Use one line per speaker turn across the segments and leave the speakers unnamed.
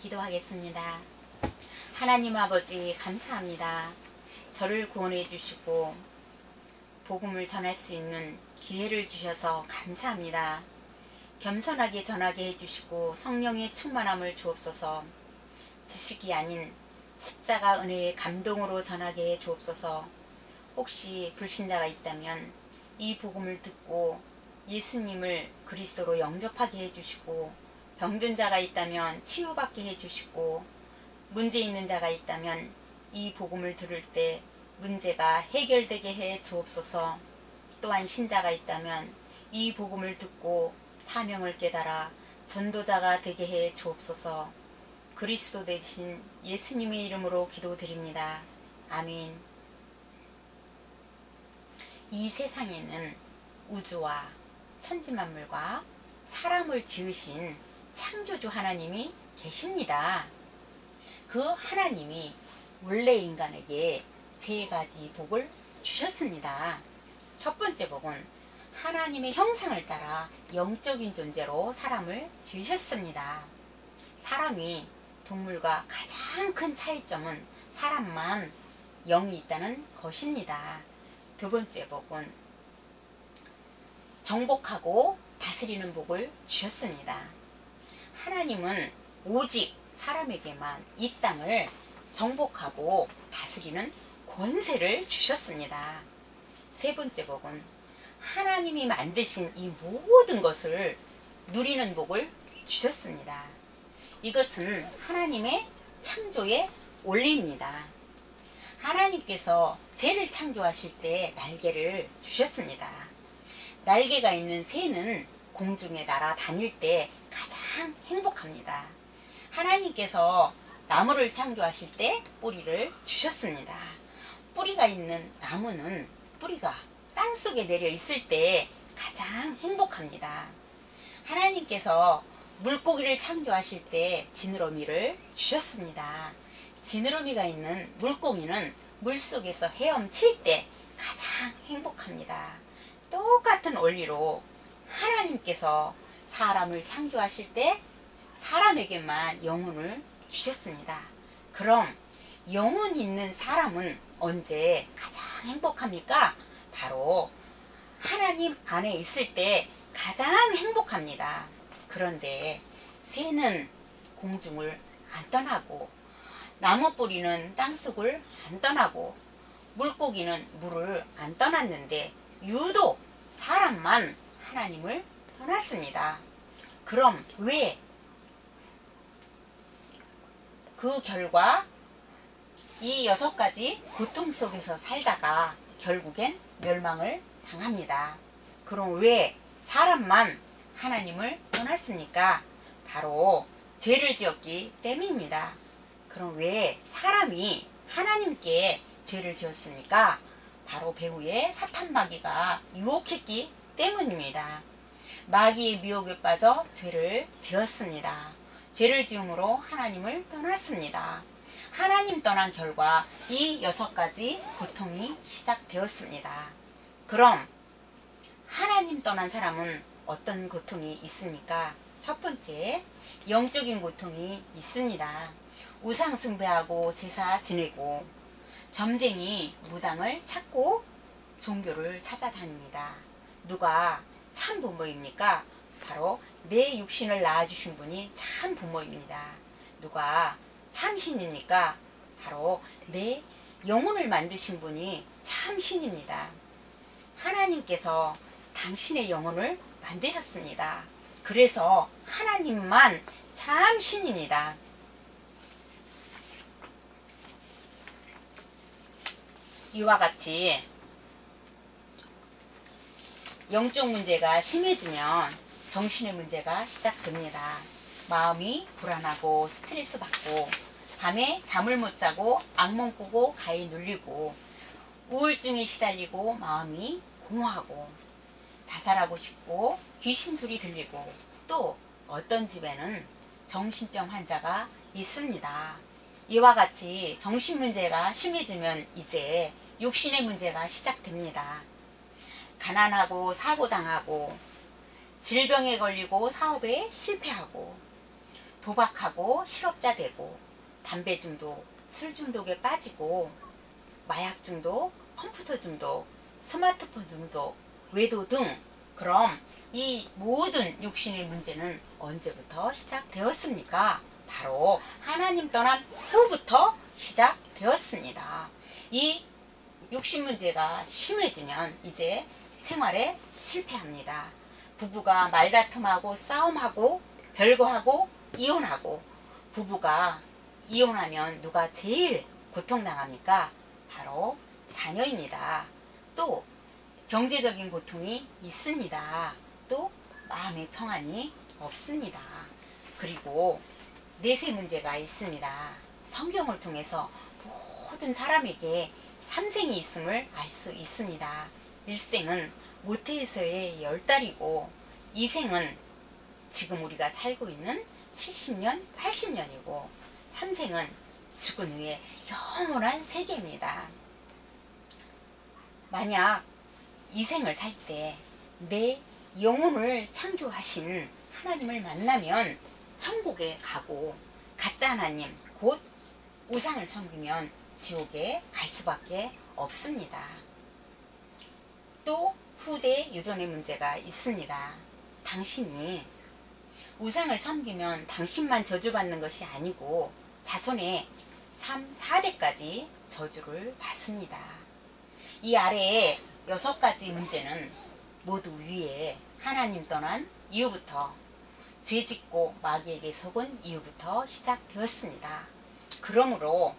기도하겠습니다. 하나님 아버지 감사합니다. 저를 구원해 주시고 복음을 전할 수 있는 기회를 주셔서 감사합니다. 겸손하게 전하게 해주시고 성령의 충만함을 주옵소서. 지식이 아닌 십자가 은혜의 감동으로 전하게 해 주옵소서. 혹시 불신자가 있다면 이 복음을 듣고 예수님을 그리스도로 영접하게 해주시고, 병든 자가 있다면 치유받게 해주시고, 문제 있는 자가 있다면 이 복음을 들을 때 문제가 해결되게 해 주옵소서. 또한 신자가 있다면 이 복음을 듣고 사명을 깨달아 전도자가 되게 해 주옵소서. 그리스도 대신 예수님의 이름으로 기도드립니다. 아멘. 이 세상에는 우주와 천지만물과 사람을 지으신 창조주 하나님이 계십니다. 그 하나님이 원래 인간에게 세 가지 복을 주셨습니다. 첫 번째 복은 하나님의 형상을 따라 영적인 존재로 사람을 지으셨습니다. 사람이 동물과 가장 큰 차이점은 사람만 영이 있다는 것입니다. 두 번째 복은 정복하고 다스리는 복을 주셨습니다. 하나님은 오직 사람에게만 이 땅을 정복하고 다스리는 권세를 주셨습니다. 세 번째 복은 하나님이 만드신 이 모든 것을 누리는 복을 주셨습니다. 이것은 하나님의 창조의 원리입니다. 하나님께서 새를 창조하실 때 날개를 주셨습니다. 날개가 있는 새는 공중에 날아다닐 때 가장 행복합니다. 하나님께서 나무를 창조하실 때 뿌리를 주셨습니다. 뿌리가 있는 나무는 뿌리가 땅속에 내려 있을 때 가장 행복합니다. 하나님께서 물고기를 창조하실 때 지느러미를 주셨습니다. 지느러미가 있는 물고기는 물속에서 헤엄칠 때 가장 행복합니다. 똑같은 원리로 하나님께서 사람을 창조하실 때 사람에게만 영혼을 주셨습니다. 그럼 영혼 있는 사람은 언제 가장 행복합니까? 바로 하나님 안에 있을 때 가장 행복합니다. 그런데 새는 공중을 안 떠나고, 나무 뿌리는 땅속을 안 떠나고, 물고기는 물을 안 떠났는데 유독 사람만 하나님을 떠났습니다. 그럼 왜? 그 결과 이 6가지 고통 속에서 살다가 결국엔 멸망을 당합니다. 그럼 왜 사람만 하나님을 떠났습니까? 바로 죄를 지었기 때문입니다. 그럼 왜 사람이 하나님께 죄를 지었습니까? 바로 배후에 사탄 마귀가 유혹했기 때문입니다. 마귀의 미혹에 빠져 죄를 지었습니다. 죄를 지음으로 하나님을 떠났습니다. 하나님 떠난 결과 이 6가지 고통이 시작되었습니다. 그럼 하나님 떠난 사람은 어떤 고통이 있습니까? 첫 번째, 영적인 고통이 있습니다. 우상 숭배하고 제사 지내고 점쟁이 무당을 찾고 종교를 찾아다닙니다. 누가 참 부모입니까? 바로 내 육신을 낳아주신 분이 참 부모입니다. 누가 참 신입니까? 바로 내 영혼을 만드신 분이 참 신입니다. 하나님께서 당신의 영혼을 만드셨습니다. 그래서 하나님만 참 신입니다. 이와 같이 영적 문제가 심해지면 정신의 문제가 시작됩니다. 마음이 불안하고 스트레스 받고 밤에 잠을 못 자고 악몽 꾸고 가에 눌리고 우울증에 시달리고 마음이 공허하고 자살하고 싶고 귀신 소리 들리고, 또 어떤 집에는 정신병 환자가 있습니다. 이와 같이 정신 문제가 심해지면 이제 육신의 문제가 시작됩니다. 가난하고 사고당하고 질병에 걸리고 사업에 실패하고 도박하고 실업자 되고 담배 중독, 술 중독에 빠지고 마약 중독, 컴퓨터 중독, 스마트폰 중독, 외도 등 그럼 이 모든 육신의 문제는 언제부터 시작되었습니까? 바로 하나님 떠난 후부터 시작되었습니다. 이 육신 문제가 심해지면 이제 생활에 실패합니다. 부부가 말다툼하고 싸움하고 별거하고 이혼하고 부부가 이혼하면 누가 제일 고통당합니까? 바로 자녀입니다. 또 경제적인 고통이 있습니다. 또 마음의 평안이 없습니다. 그리고 내세 문제가 있습니다. 성경을 통해서 모든 사람에게 삼생이 있음을 알 수 있습니다. 일생은 모태에서의 10달이고 이생은 지금 우리가 살고 있는 70년, 80년이고 삼생은 죽은 후에 영원한 세계입니다. 만약 이생을 살 때 내 영혼을 창조하신 하나님을 만나면 천국에 가고 가짜 하나님 곧 우상을 섬기면 지옥에 갈 수밖에 없습니다. 또 후대 유전의 문제가 있습니다. 당신이 우상을 섬기면 당신만 저주받는 것이 아니고 자손의 3, 4대까지 저주를 받습니다. 이 아래에 6가지 문제는 모두 위에 하나님 떠난 이후부터 죄짓고 마귀에게 속은 이후부터 시작되었습니다. 그러므로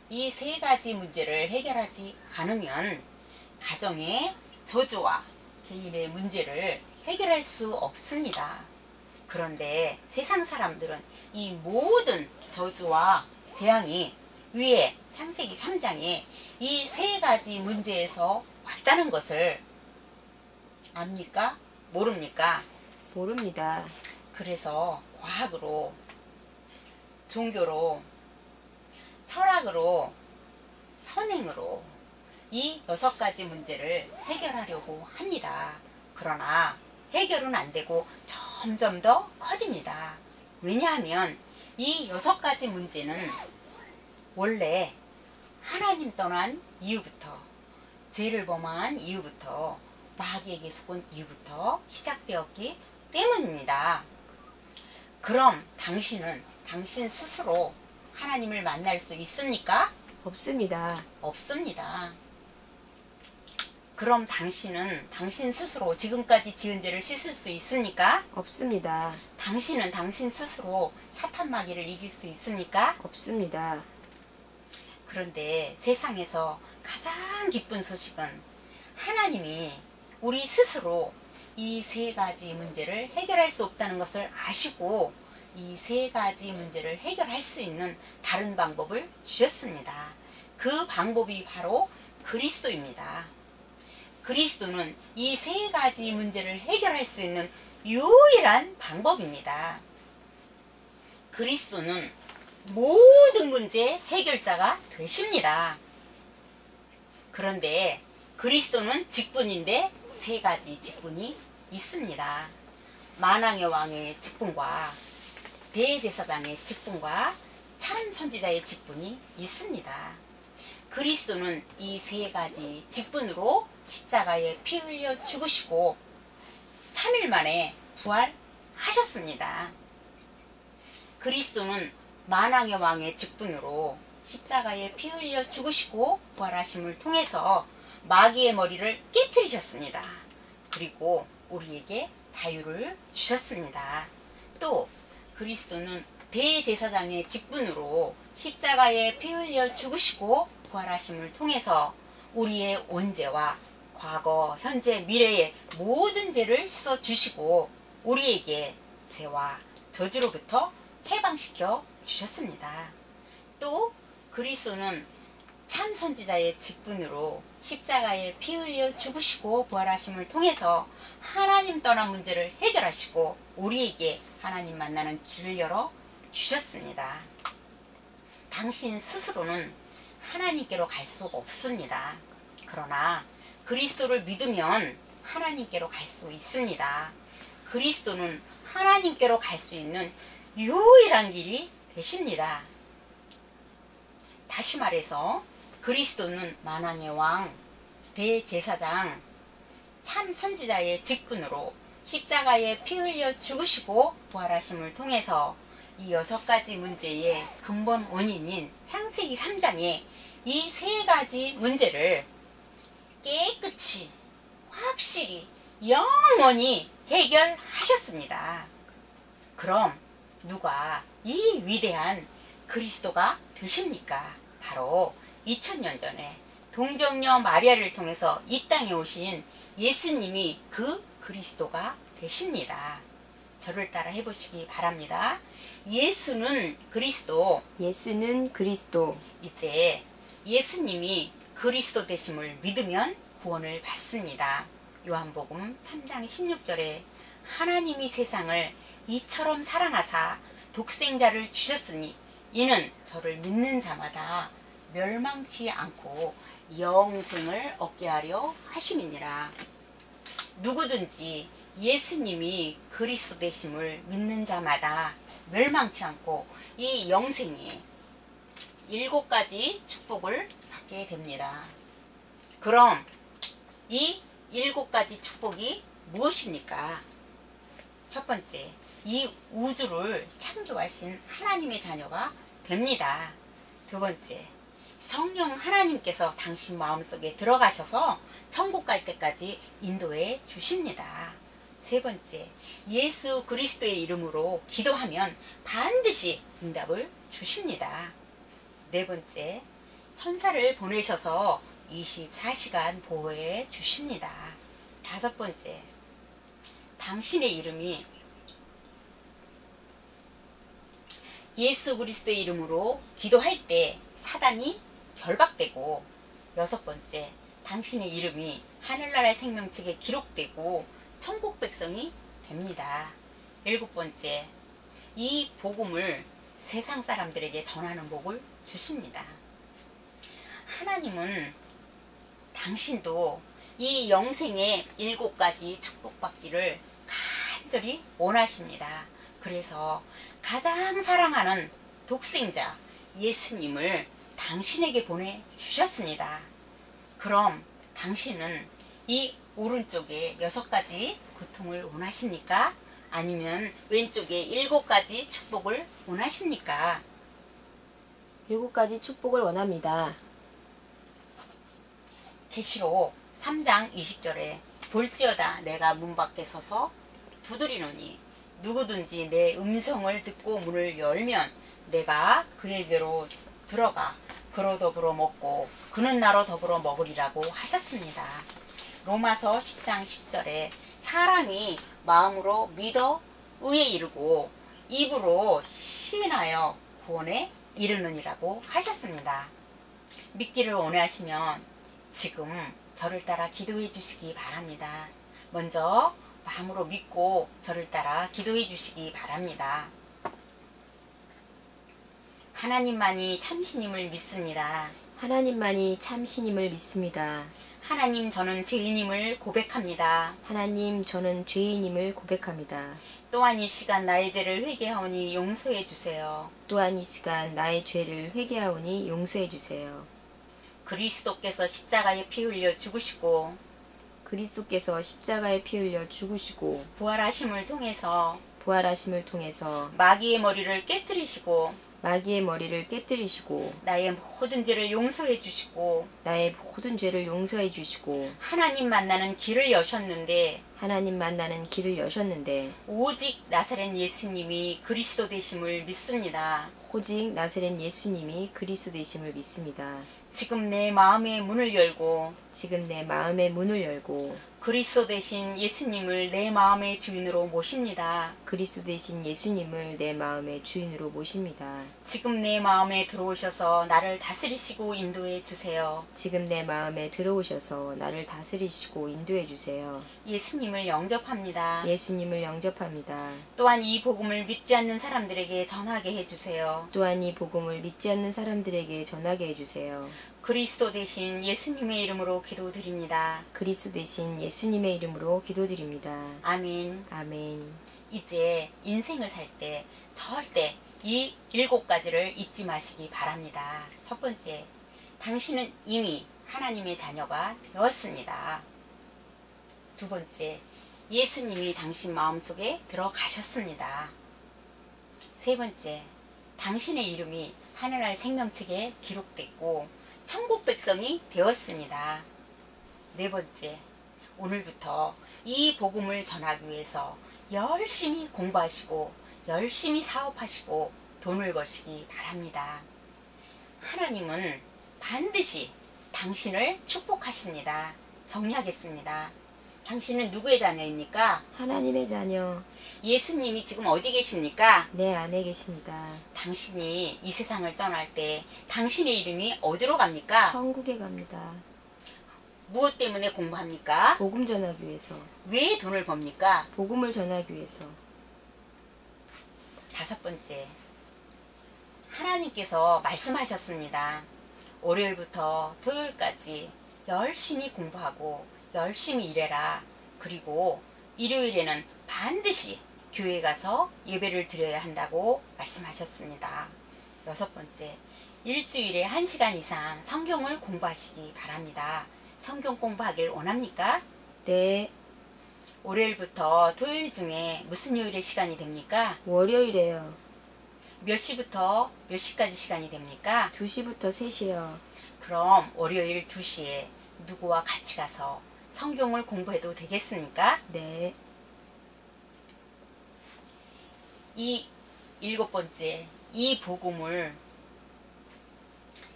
이 3가지 문제를 해결하지 않으면 가정의 저주와 개인의 문제를 해결할 수 없습니다. 그런데 세상 사람들은 이 모든 저주와 재앙이 위에 창세기 3장에 이 3가지 문제에서 왔다는 것을 압니까? 모릅니까?
모릅니다.
그래서 과학으로, 종교로, 철학으로, 선행으로 이 6가지 문제를 해결하려고 합니다. 그러나 해결은 안 되고 점점 더 커집니다. 왜냐하면 이 6가지 문제는 원래 하나님 떠난 이후부터, 죄를 범한 이후부터, 마귀에게 속은 이후부터 시작되었기 때문입니다. 그럼 당신은 당신 스스로 하나님을 만날 수 있습니까?
없습니다.
없습니다. 그럼 당신은 당신 스스로 지금까지 지은 죄를 씻을 수 있습니까?
없습니다.
당신은 당신 스스로 사탄 마귀를 이길 수 있습니까?
없습니다.
그런데 세상에서 가장 기쁜 소식은 하나님이 우리 스스로 이 3가지 문제를 해결할 수 없다는 것을 아시고 이 3가지 문제를 해결할 수 있는 다른 방법을 주셨습니다. 그 방법이 바로 그리스도입니다. 그리스도는 이 3가지 문제를 해결할 수 있는 유일한 방법입니다. 그리스도는 모든 문제의 해결자가 되십니다. 그런데 그리스도는 직분인데 3가지 직분이 있습니다. 만왕의 왕의 직분과 대제사장의 직분과 참 선지자의 직분이 있습니다. 그리스도는 이 3가지 직분으로 십자가에 피 흘려 죽으시고 3일 만에 부활하셨습니다. 그리스도는 만왕의 왕의 직분으로 십자가에 피 흘려 죽으시고 부활하심을 통해서 마귀의 머리를 깨뜨리셨습니다. 그리고 우리에게 자유를 주셨습니다. 또 그리스도는 대제사장의 직분으로 십자가에 피 흘려 죽으시고 부활하심을 통해서 우리의 원죄와 과거, 현재, 미래의 모든 죄를 씻어주시고 우리에게 죄와 저주로부터 해방시켜 주셨습니다. 또 그리스도는 참 선지자의 직분으로 십자가에 피 흘려 죽으시고 부활하심을 통해서 하나님 떠난 문제를 해결하시고 우리에게 하나님 만나는 길을 열어 주셨습니다. 당신 스스로는 하나님께로 갈 수 없습니다. 그러나 그리스도를 믿으면 하나님께로 갈 수 있습니다. 그리스도는 하나님께로 갈 수 있는 유일한 길이 되십니다. 다시 말해서 그리스도는 만왕의 왕, 대제사장, 참 선지자의 직분으로 십자가에 피 흘려 죽으시고 부활하심을 통해서 이 6가지 문제의 근본 원인인 창세기 3장의 이 3가지 문제를 깨끗이 확실히 영원히 해결하셨습니다. 그럼 누가 이 위대한 그리스도가 되십니까? 바로 2000년 전에 동정녀 마리아를 통해서 이 땅에 오신 예수님이 그 그리스도가 되십니다. 저를 따라 해보시기 바랍니다. 예수는 그리스도.
예수는 그리스도.
이제 예수님이 그리스도 되심을 믿으면 구원을 받습니다. 요한복음 3장 16절에 하나님이 세상을 이처럼 사랑하사 독생자를 주셨으니 이는 저를 믿는 자마다 멸망치 않고 영생을 얻게 하려 하심이니라. 누구든지 예수님이 그리스도 되심을 믿는 자마다 멸망치 않고 이 영생이 7가지 축복을 받게 됩니다. 그럼 이 7가지 축복이 무엇입니까? 첫 번째, 이 우주를 창조하신 하나님의 자녀가 됩니다. 두 번째, 성령 하나님께서 당신 마음속에 들어가셔서 천국 갈 때까지 인도해 주십니다. 세 번째, 예수 그리스도의 이름으로 기도하면 반드시 응답을 주십니다. 네 번째, 천사를 보내셔서 24시간 보호해 주십니다. 다섯 번째, 당신의 이름이 예수 그리스도의 이름으로 기도할 때 사단이 결박되고, 여섯 번째, 당신의 이름이 하늘나라의 생명책에 기록되고 천국 백성이 됩니다. 일곱 번째, 이 복음을 세상 사람들에게 전하는 복을 주십니다. 하나님은 당신도 이 영생의 7가지 축복받기를 간절히 원하십니다. 그래서 가장 사랑하는 독생자 예수님을 당신에게 보내주셨습니다. 그럼 당신은 이 오른쪽에 6가지 고통을 원하십니까? 아니면 왼쪽에 7가지 축복을 원하십니까?
7가지 축복을 원합니다.
계시록 3장 20절에 볼지어다 내가 문 밖에 서서 두드리노니 누구든지 내 음성을 듣고 문을 열면 내가 그에게로 들어가 그로 더불어 먹고 그는 나로 더불어 먹으리라고 하셨습니다. 로마서 10장 10절에 사람이 마음으로 믿어 의에 이르고 입으로 시인하여 구원에 이르느니라고 하셨습니다. 믿기를 원하시면 지금 저를 따라 기도해 주시기 바랍니다. 먼저 마음으로 믿고 저를 따라 기도해 주시기 바랍니다. 하나님만이 참신임을 믿습니다.
하나님만이 참신임을 믿습니다.
하나님, 저는 죄인임을 고백합니다.
하나님, 저는 죄인임을 고백합니다.
또한 이 시간 나의 죄를 회개하오니 용서해 주세요.
또한 이 시간 나의 죄를 회개하오니 용서해 주세요.
그리스도께서 십자가에 피 흘려 죽으시고
그리스도께서 십자가에 피 흘려 죽으시고
부활하심을 통해서 마귀의 머리를 깨뜨리시고
마귀의 머리를 깨뜨리시고
나의 모든 죄를 용서해 주시고
나의 모든 죄를 용서해 주시고
하나님 만나는 길을 여셨는데
하나님 만나는 길을 여셨는데
오직 나사렛 예수님이 그리스도 되심을 믿습니다.
오직 나사렛 예수님이 그리스도 되심을 믿습니다.
지금 내 마음의 문을 열고 그리스도 되신 예수님을 내 마음의 주인으로 모십니다.
그리스도 되신 예수님을 내 마음의 주인으로 모십니다.
지금 내 마음에 들어오셔서 나를 다스리시고 인도해 주세요.
지금 내 마음에 들어오셔서 나를 다스리시고 인도해 주세요.
예수님을 영접합니다.
예수님을 영접합니다.
또한 이 복음을 믿지 않는 사람들에게 전하게 해주세요.
또한 이 복음을 믿지 않는 사람들에게 전하게 해주세요.
그리스도 대신 예수님의 이름으로 기도드립니다.
그리스도 대신 예수님의 이름으로 기도드립니다.
아멘.
아멘.
이제 인생을 살 때 절대 이 7가지를 잊지 마시기 바랍니다. 첫 번째, 당신은 이미 하나님의 자녀가 되었습니다. 두 번째, 예수님이 당신 마음속에 들어가셨습니다. 세 번째, 당신의 이름이 하늘나라의 생명책에 기록됐고 천국 백성이 되었습니다. 네 번째, 오늘부터 이 복음을 전하기 위해서 열심히 공부하시고 열심히 사업하시고 돈을 버시기 바랍니다. 하나님은 반드시 당신을 축복하십니다. 정리하겠습니다. 당신은 누구의 자녀입니까?
하나님의 자녀.
예수님이 지금 어디 계십니까?
내 안에 계십니다.
당신이 이 세상을 떠날 때 당신의 이름이 어디로 갑니까?
천국에 갑니다.
무엇 때문에 공부합니까?
복음 전하기 위해서.
왜 돈을 법니까?
복음을 전하기 위해서.
다섯 번째, 하나님께서 말씀하셨습니다. 월요일부터 토요일까지 열심히 공부하고 열심히 일해라. 그리고 일요일에는 반드시 교회 가서 예배를 드려야 한다고 말씀하셨습니다. 여섯 번째, 일주일에 1시간 이상 성경을 공부하시기 바랍니다. 성경 공부하길 원합니까?
네.
월요일부터 토요일 중에 무슨 요일에 시간이 됩니까?
월요일에요.
몇 시부터 몇 시까지 시간이 됩니까?
2시부터 3시요.
그럼 월요일 2시에 누구와 같이 가서 성경을 공부해도 되겠습니까?
네.
이 7번째, 이 복음을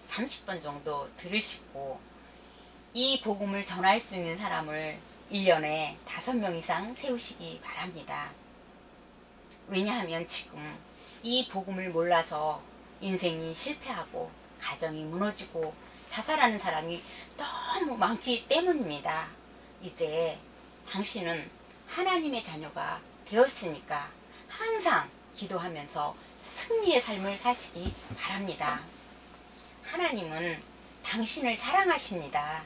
30번 정도 들으시고 이 복음을 전할 수 있는 사람을 1년에 5명 이상 세우시기 바랍니다. 왜냐하면 지금 이 복음을 몰라서 인생이 실패하고 가정이 무너지고 자살하는 사람이 너무 많기 때문입니다. 이제 당신은 하나님의 자녀가 되었으니까 항상 기도하면서 승리의 삶을 사시기 바랍니다. 하나님은 당신을 사랑하십니다.